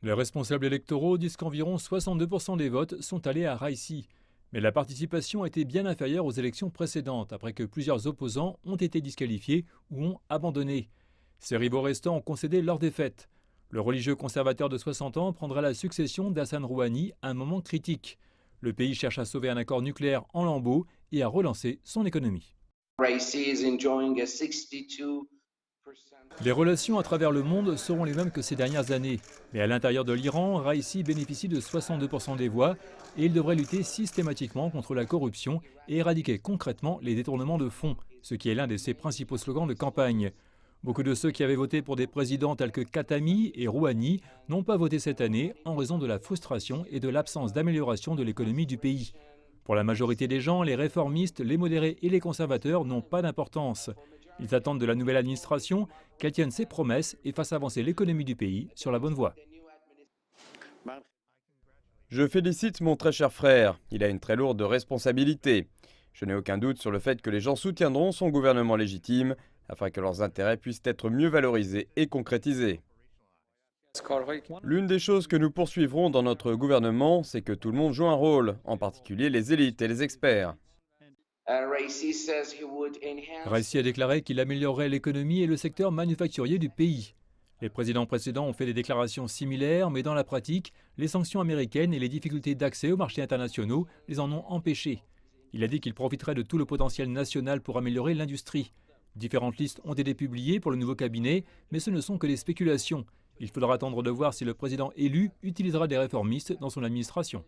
Les responsables électoraux disent qu'environ 62% des votes sont allés à Raisi. Mais la participation a été bien inférieure aux élections précédentes, après que plusieurs opposants ont été disqualifiés ou ont abandonné. Ses rivaux restants ont concédé leur défaite. Le religieux conservateur de 60 ans prendra la succession d'Hassan Rouhani à un moment critique. Le pays cherche à sauver un accord nucléaire en lambeaux et à relancer son économie. Les relations à travers le monde seront les mêmes que ces dernières années. Mais à l'intérieur de l'Iran, Raisi bénéficie de 62% des voix et il devrait lutter systématiquement contre la corruption et éradiquer concrètement les détournements de fonds, ce qui est l'un de ses principaux slogans de campagne. Beaucoup de ceux qui avaient voté pour des présidents tels que Khatami et Rouhani n'ont pas voté cette année en raison de la frustration et de l'absence d'amélioration de l'économie du pays. Pour la majorité des gens, les réformistes, les modérés et les conservateurs n'ont pas d'importance. Ils attendent de la nouvelle administration qu'elle tienne ses promesses et fasse avancer l'économie du pays sur la bonne voie. Je félicite mon très cher frère, il a une très lourde responsabilité. Je n'ai aucun doute sur le fait que les gens soutiendront son gouvernement légitime afin que leurs intérêts puissent être mieux valorisés et concrétisés. L'une des choses que nous poursuivrons dans notre gouvernement, c'est que tout le monde joue un rôle, en particulier les élites et les experts. Raisi a déclaré qu'il améliorerait l'économie et le secteur manufacturier du pays. Les présidents précédents ont fait des déclarations similaires, mais dans la pratique, les sanctions américaines et les difficultés d'accès aux marchés internationaux les en ont empêchés. Il a dit qu'il profiterait de tout le potentiel national pour améliorer l'industrie. Différentes listes ont été publiées pour le nouveau cabinet, mais ce ne sont que des spéculations. Il faudra attendre de voir si le président élu utilisera des réformistes dans son administration.